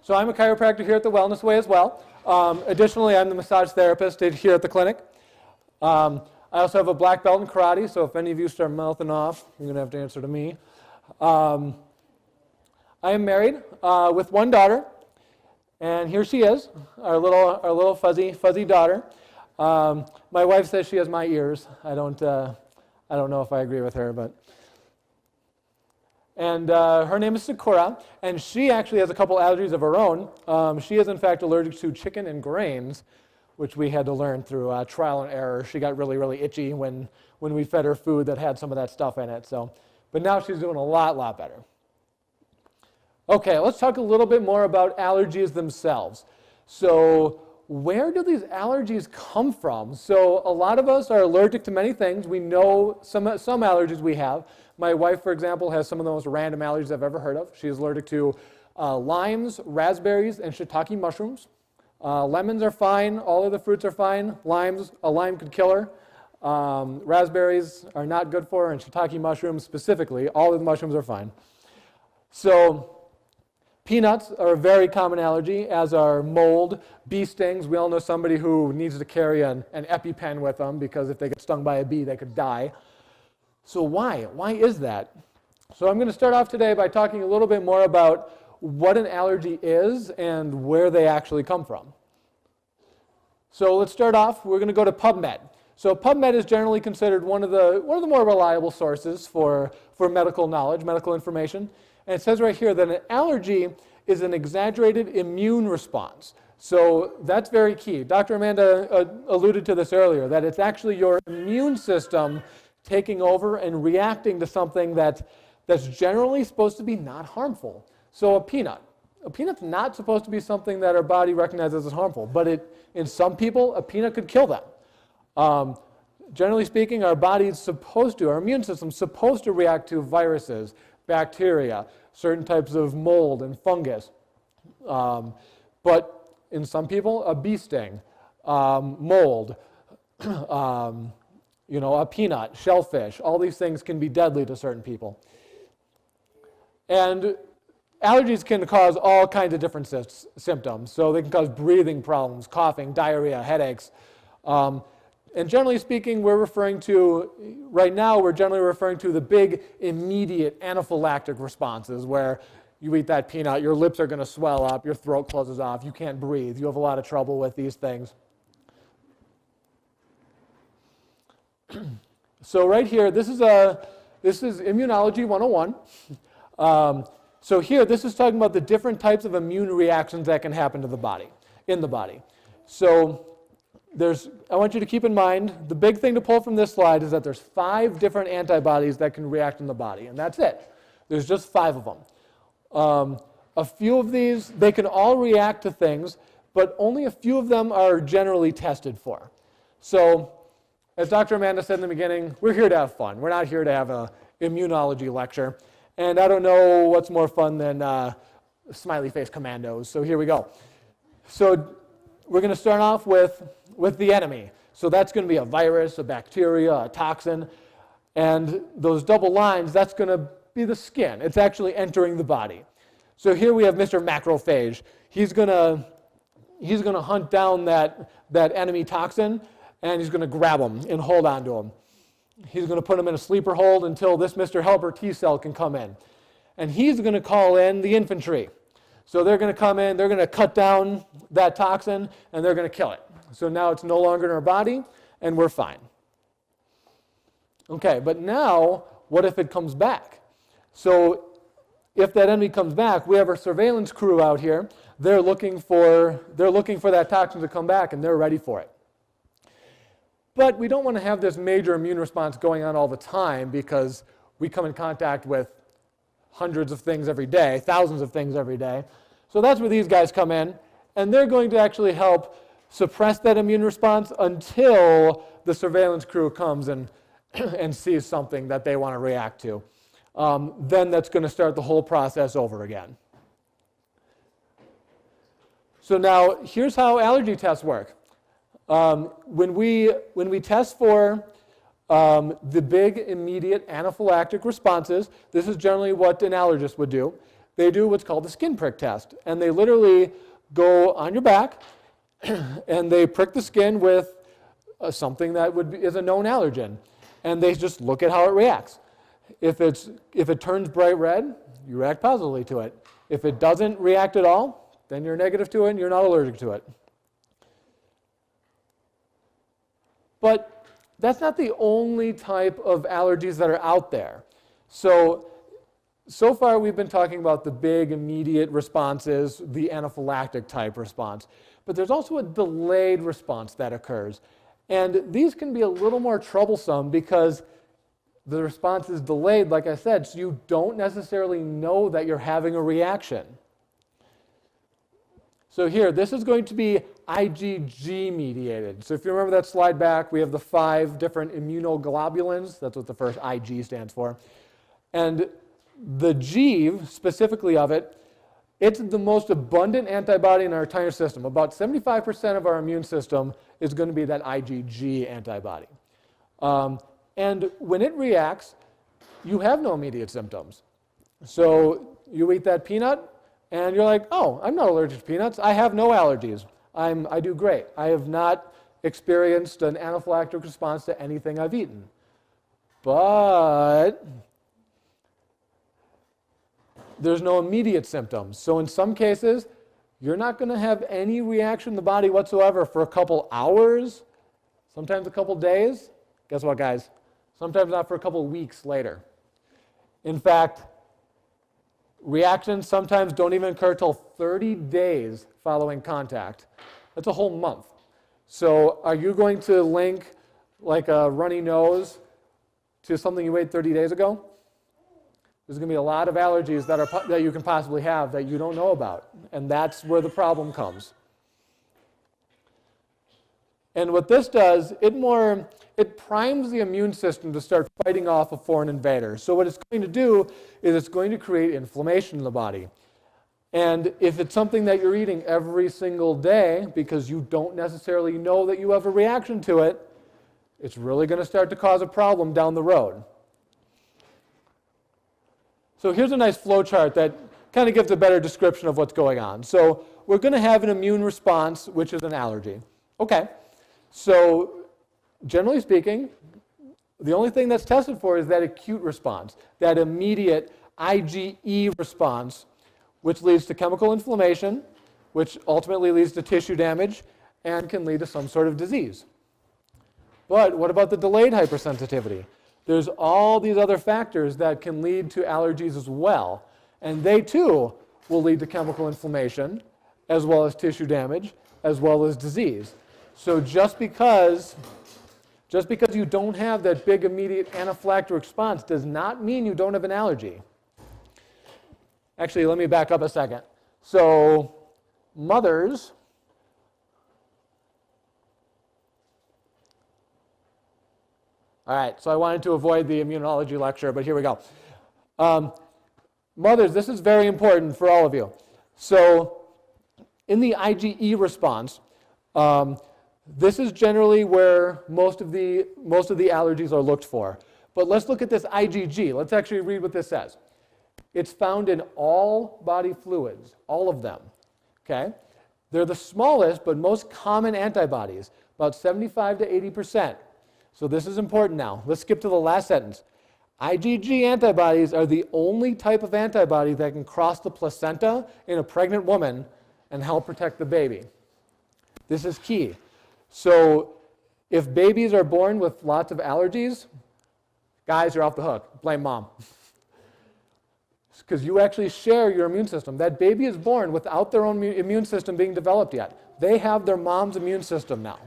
So I'm a chiropractor here at the Wellness Way as well. Additionally, I'm the massage therapist here at the clinic. I also have a black belt in karate, so if any of you start mouthing off, you're going to have to answer to me. I am married with one daughter, and here she is, our little fuzzy daughter. My wife says she has my ears. I don't know if I agree with her, but. And her name is Sakura, and she actually has a couple allergies of her own. She is in fact allergic to chicken and grains, which we had to learn through trial and error. She got really, really itchy when we fed her food that had some of that stuff in it. But now she's doing a lot better. Okay, let's talk a little bit more about allergies themselves. So where do these allergies come from? So a lot of us are allergic to many things. We know some allergies we have. My wife, for example, has some of the most random allergies I've ever heard of. She is allergic to limes, raspberries, and shiitake mushrooms. Lemons are fine. All of the fruits are fine. A lime could kill her. Raspberries are not good for her, and shiitake mushrooms specifically, all of the mushrooms are fine. So peanuts are a very common allergy, as are mold, bee stings. We all know somebody who needs to carry an EpiPen with them because if they get stung by a bee, they could die. So why? Why is that? So I'm going to start off today by talking a little bit more about what an allergy is and where they actually come from. So let's start off. We're going to go to PubMed. So PubMed is generally considered one of the more reliable sources for medical knowledge, medical information. And it says right here that an allergy is an exaggerated immune response. So that's very key. Dr. Amanda alluded to this earlier, that it's actually your immune system taking over and reacting to something that's generally supposed to be not harmful. So a peanut's not supposed to be something that our body recognizes as harmful, but in some people, a peanut could kill them. Generally speaking, our immune system's supposed to react to viruses, bacteria, certain types of mold and fungus. But in some people, a bee sting, mold, a peanut, shellfish, all these things can be deadly to certain people. And allergies can cause all kinds of different symptoms. So they can cause breathing problems, coughing, diarrhea, headaches. And generally speaking, right now we're generally referring to the big immediate anaphylactic responses where you eat that peanut, your lips are going to swell up, your throat closes off, you can't breathe, you have a lot of trouble with these things. So right here, this is Immunology 101. So here, this is talking about the different types of immune reactions that can happen to the body, in the body. So I want you to keep in mind, the big thing to pull from this slide is that there's 5 different antibodies that can react in the body, and that's it. There's just 5 of them. A few of these, they can all react to things, but only a few of them are generally tested for. So as Dr. Amanda said in the beginning, we're here to have fun. We're not here to have an immunology lecture. And I don't know what's more fun than smiley face commandos. So here we go. So we're going to start off with the enemy. So that's going to be a virus, a bacteria, a toxin. And those double lines, that's going to be the skin. It's actually entering the body. So here we have Mr. Macrophage. He's going to hunt down that enemy toxin, and he's going to grab him and hold on to him. He's going to put him in a sleeper hold until this Mr. Helper T cell can come in. And he's going to call in the infantry. So they're going to come in, they're going to cut down that toxin, and they're going to kill it. So now it's no longer in our body, and we're fine. Okay, but now, what if it comes back? So if that enemy comes back, we have our surveillance crew out here. They're looking for that toxin to come back, and they're ready for it. But we don't want to have this major immune response going on all the time because we come in contact with hundreds of things every day, thousands of things every day. So that's where these guys come in, and they're going to actually help suppress that immune response until the surveillance crew comes and sees something that they want to react to. Then that's going to start the whole process over again. So now here's how allergy tests work. When we test for the big immediate anaphylactic responses, this is generally what an allergist would do. they do what's called the skin prick test. And they literally go on your back and they prick the skin with something that is a known allergen. And they just look at how it reacts. If it turns bright red, you react positively to it. If it doesn't react at all, then you're negative to it and you're not allergic to it. But that's not the only type of allergies that are out there. So far we've been talking about the big immediate responses, the anaphylactic type response. But there's also a delayed response that occurs. And these can be a little more troublesome because the response is delayed, like I said, so you don't necessarily know that you're having a reaction. So here, this is going to be IgG mediated. So if you remember that slide back, we have the 5 different immunoglobulins. That's what the first Ig stands for. And the G, specifically of it, it's the most abundant antibody in our entire system. About 75% of our immune system is going to be that IgG antibody. And when it reacts, you have no immediate symptoms. So you eat that peanut, and you're like, oh, I'm not allergic to peanuts. I have no allergies. I do great. I have not experienced an anaphylactic response to anything I've eaten. But there's no immediate symptoms. So in some cases, you're not going to have any reaction in the body whatsoever for a couple hours, sometimes a couple days. Guess what, guys? Sometimes not for a couple weeks later. In fact, reactions sometimes don't even occur till 30 days following contact. That's a whole month. So are you going to link like a runny nose to something you ate 30 days ago? There's going to be a lot of allergies that you can possibly have that you don't know about. And that's where the problem comes. And what this does, it primes the immune system to start fighting off a foreign invader. So what it's going to do is it's going to create inflammation in the body. And if it's something that you're eating every single day because you don't necessarily know that you have a reaction to it, it's really going to start to cause a problem down the road. So here's a nice flow chart that kind of gives a better description of what's going on. So we're going to have an immune response, which is an allergy. Okay. So generally speaking, the only thing that's tested for is that acute response, that immediate IgE response, which leads to chemical inflammation, which ultimately leads to tissue damage and can lead to some sort of disease. But what about the delayed hypersensitivity? There's all these other factors that can lead to allergies as well, and they too will lead to chemical inflammation, as well as tissue damage, as well as disease. So just because you don't have that big immediate anaphylactic response does not mean you don't have an allergy. Actually, let me back up a second. So mothers all right, so I wanted to avoid the immunology lecture, but here we go. Mothers, this is very important for all of you. So in the IgE response, this is generally where most of the allergies are looked for. But let's look at this IgG. Let's actually read what this says. It's found in all body fluids, all of them. Okay? They're the smallest but most common antibodies, about 75 to 80%. So this is important now. Let's skip to the last sentence. IgG antibodies are the only type of antibody that can cross the placenta in a pregnant woman and help protect the baby. This is key. So if babies are born with lots of allergies, guys, you're off the hook. Blame mom. Because you actually share your immune system. That baby is born without their own immune system being developed yet. They have their mom's immune system now.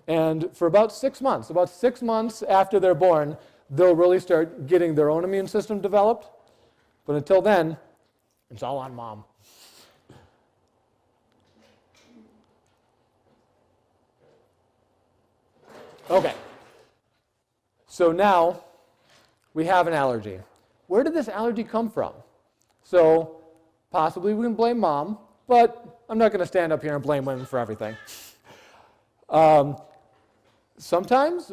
And for about 6 months after they're born, they'll really start getting their own immune system developed. But until then, it's all on mom. Okay. So now we have an allergy. Where did this allergy come from? So possibly we can blame mom, but I'm not going to stand up here and blame women for everything. Sometimes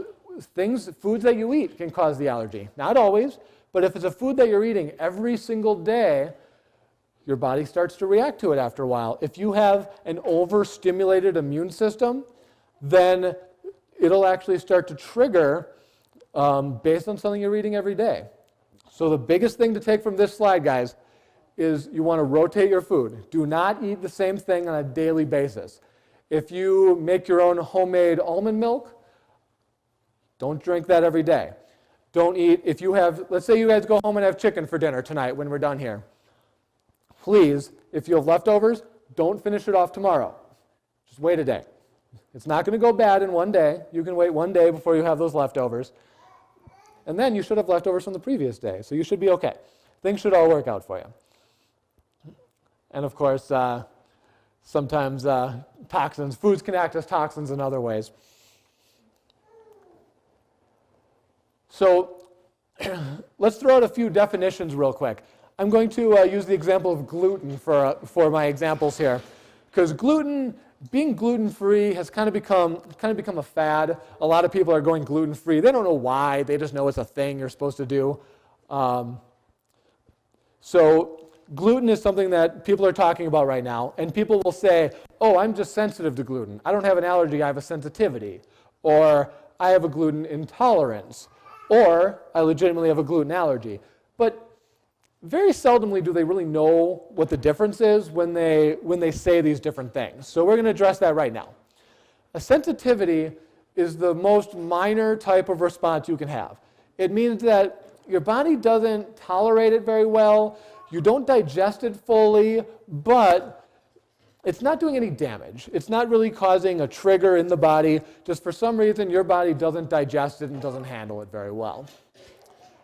foods that you eat can cause the allergy. Not always, but if it's a food that you're eating every single day, your body starts to react to it after a while. If you have an overstimulated immune system, then it'll actually start to trigger based on something you're eating every day. So the biggest thing to take from this slide, guys, is you want to rotate your food. Do not eat the same thing on a daily basis. If you make your own homemade almond milk, don't drink that every day. Don't eat, if you have, let's say you guys go home and have chicken for dinner tonight when we're done here. Please, if you have leftovers, don't finish it off tomorrow. Just wait a day. It's not going to go bad in one day. You can wait one day before you have those leftovers. And then you should have leftovers from the previous day, so you should be okay. Things should all work out for you. And of course, sometimes toxins, foods can act as toxins in other ways. So let's throw out a few definitions real quick. I'm going to use the example of gluten for my examples here, because being gluten-free has kind of become a fad. A lot of people are going gluten-free. They don't know why. They just know it's a thing you're supposed to do. So gluten is something that people are talking about right now, and people will say, oh, I'm just sensitive to gluten. I don't have an allergy, I have a sensitivity. Or I have a gluten intolerance. Or I legitimately have a gluten allergy. But very seldomly do they really know what the difference is when they say these different things. So we're going to address that right now. A sensitivity is the most minor type of response you can have. It means that your body doesn't tolerate it very well, you don't digest it fully, but it's not doing any damage. It's not really causing a trigger in the body. Just for some reason, your body doesn't digest it and doesn't handle it very well.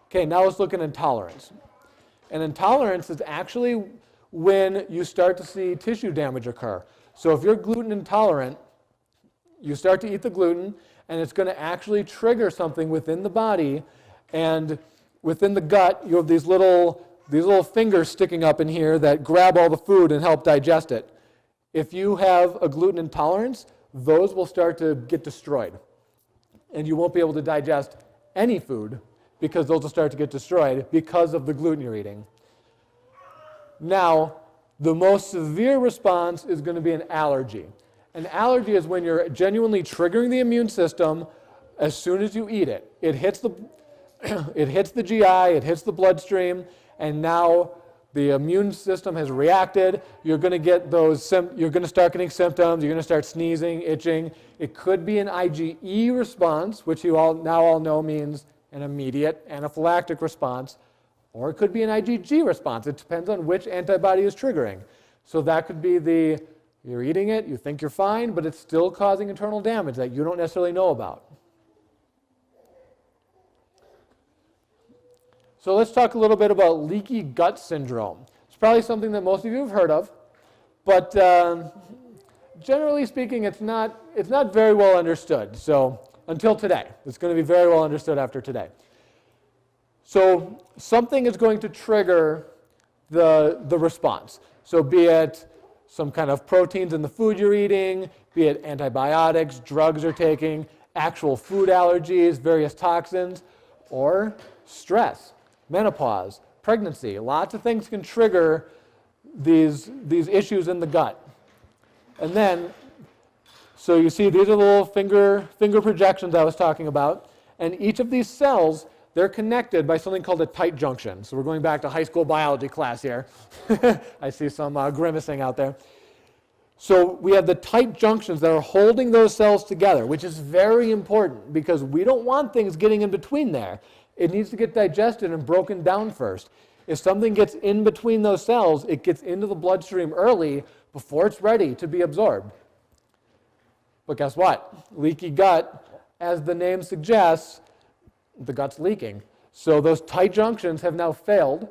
Okay, now let's look at intolerance. And intolerance is actually when you start to see tissue damage occur. So if you're gluten intolerant, you start to eat the gluten, and it's going to actually trigger something within the body, and within the gut, you have these little fingers sticking up in here that grab all the food and help digest it. If you have a gluten intolerance, those will start to get destroyed. And you won't be able to digest any food because those will start to get destroyed because of the gluten you're eating. Now, the most severe response is going to be an allergy. An allergy is when you're genuinely triggering the immune system as soon as you eat it. It hits the GI, it hits the bloodstream, and now the immune system has reacted. You're going to get you're going to start getting symptoms. You're going to start sneezing, itching. It could be an IgE response, which you all know means an immediate anaphylactic response, or it could be an IgG response. It depends on which antibody is triggering. So that could be you're eating it, you think you're fine, but it's still causing internal damage that you don't necessarily know about. So let's talk a little bit about leaky gut syndrome. It's probably something that most of you have heard of, but generally speaking, it's not very well understood. So until today, it's going to be very well understood after today. So something is going to trigger the response. So be it some kind of proteins in the food you're eating, be it antibiotics, drugs you're taking, actual food allergies, various toxins, or stress. Menopause, pregnancy, lots of things can trigger these issues in the gut. And then, so you see these are the little finger projections I was talking about, and each of these cells, they're connected by something called a tight junction. So we're going back to high school biology class here. I see some grimacing out there. So we have the tight junctions that are holding those cells together, which is very important because we don't want things getting in between there. It needs to get digested and broken down first. If something gets in between those cells, it gets into the bloodstream early before it's ready to be absorbed. But guess what? Leaky gut, as the name suggests, the gut's leaking. So those tight junctions have now failed,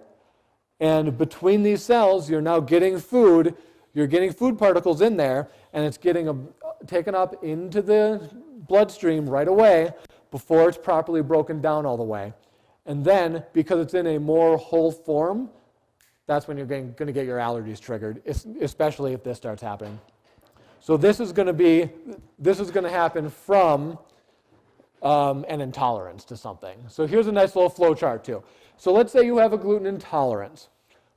and between these cells, you're now getting food. You're getting food particles in there, and it's getting taken up into the bloodstream right away before it's properly broken down all the way. And then, because it's in a more whole form, that's when you're going to get your allergies triggered, especially if this starts happening. So this is going to happen from an intolerance to something. So here's a nice little flow chart too. So let's say you have a gluten intolerance.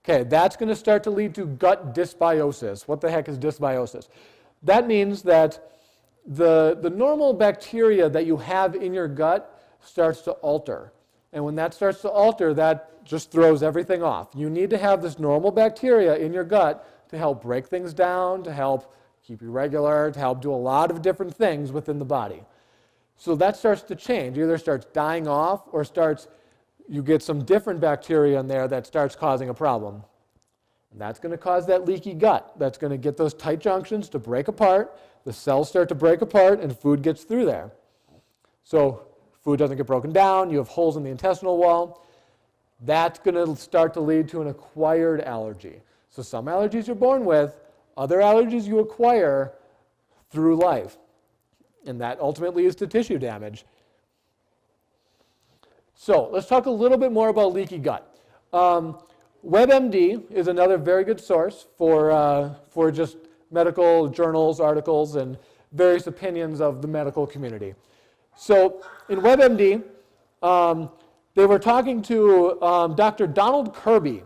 Okay, that's going to start to lead to gut dysbiosis. What the heck is dysbiosis? That means that the normal bacteria that you have in your gut starts to alter. And when that starts to alter, that just throws everything off. You need to have this normal bacteria in your gut to help break things down, to help keep you regular, to help do a lot of different things within the body. So that starts to change. Either starts dying off or you get some different bacteria in there that starts causing a problem. And that's going to cause that leaky gut. That's going to get those tight junctions to break apart. The cells start to break apart and food gets through there. So food doesn't get broken down. You have holes in the intestinal wall. That's going to start to lead to an acquired allergy. So some allergies you're born with, other allergies you acquire through life. And that ultimately leads to tissue damage. So let's talk a little bit more about leaky gut. WebMD is another very good source for just medical journals, articles, and various opinions of the medical community. So in WebMD, they were talking to Dr. Donald Kirby.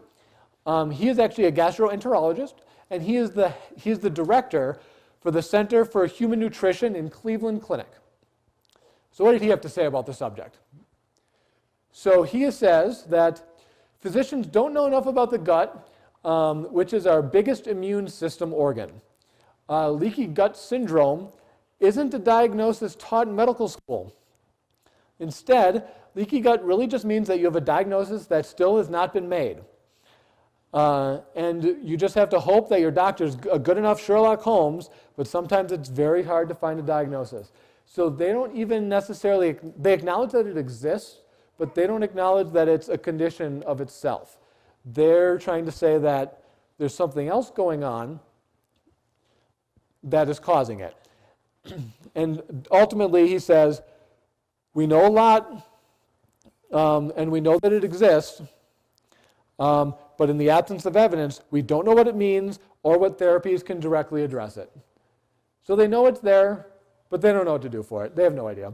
He is actually a gastroenterologist, and he is the director for the Center for Human Nutrition in Cleveland Clinic. So what did he have to say about the subject? So he says that physicians don't know enough about the gut, which is our biggest immune system organ. Leaky gut syndrome isn't a diagnosis taught in medical school. Instead, leaky gut really just means that you have a diagnosis that still has not been made. And you just have to hope that your doctor's a good enough Sherlock Holmes, but sometimes it's very hard to find a diagnosis. So they don't even necessarily, they acknowledge that it exists, but they don't acknowledge that it's a condition of itself. They're trying to say that there's something else going on that is causing it. And ultimately, he says, we know a lot, and we know that it exists, but in the absence of evidence, we don't know what it means or what therapies can directly address it. So they know it's there, but they don't know what to do for it. They have no idea.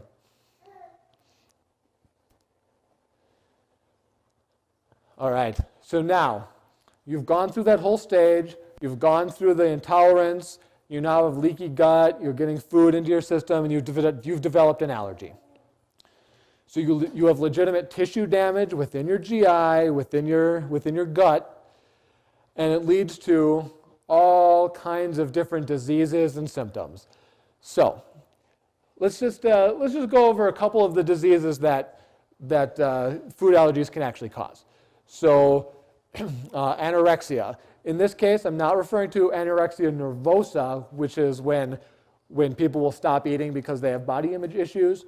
All right, so now you've gone through that whole stage. You've gone through the intolerance. You now have leaky gut. You're getting food into your system, and you've developed an allergy. So you have legitimate tissue damage within your GI, within your gut, and it leads to all kinds of different diseases and symptoms. So let's just go over a couple of the diseases that food allergies can actually cause. So anorexia. In this case, I'm not referring to anorexia nervosa, which is when people will stop eating because they have body image issues.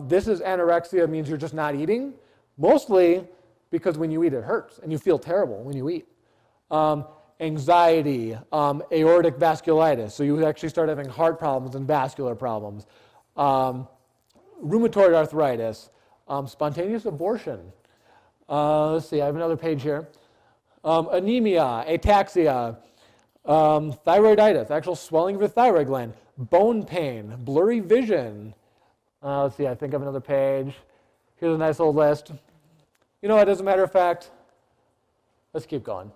This is anorexia, means you're just not eating, mostly because when you eat it hurts and you feel terrible when you eat. Anxiety, aortic vasculitis, so you actually start having heart problems and vascular problems. Rheumatoid arthritis, spontaneous abortion. Let's see, I have another page here. Anemia, ataxia, thyroiditis, actual swelling of the thyroid gland, bone pain, blurry vision. Let's see, I think I have another page. Here's a nice old list. You know what, as a matter of fact, let's keep going.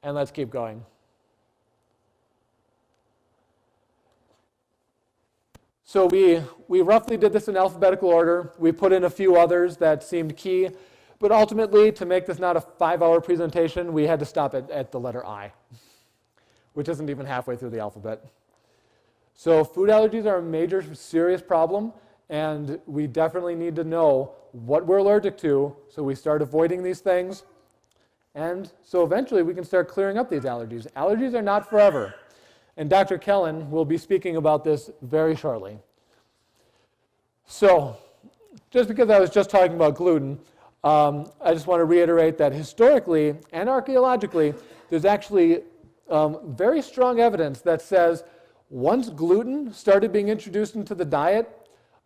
And let's keep going. So we roughly did this in alphabetical order. We put in a few others that seemed key. But ultimately, to make this not a 5-hour presentation, we had to stop at the letter I, which isn't even halfway through the alphabet. So food allergies are a major, serious problem, and we definitely need to know what we're allergic to so we start avoiding these things. And so eventually we can start clearing up these allergies. Allergies are not forever. And Dr. Kellen will be speaking about this very shortly. So just because I was just talking about gluten, I just want to reiterate that historically and archaeologically, there's actually very strong evidence that says once gluten started being introduced into the diet,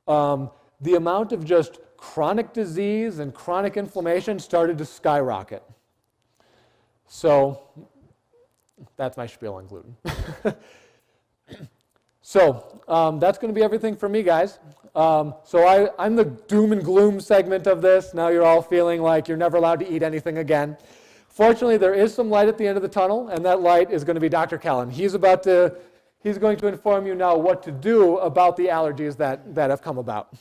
the amount of just chronic disease and chronic inflammation started to skyrocket. So that's my spiel on gluten. So that's going to be everything for me, guys. So I'm the doom and gloom segment of this. Now you're all feeling like you're never allowed to eat anything again. Fortunately, there is some light at the end of the tunnel, and that light is going to be Dr. Callan. He's going to inform you now what to do about the allergies that have come about.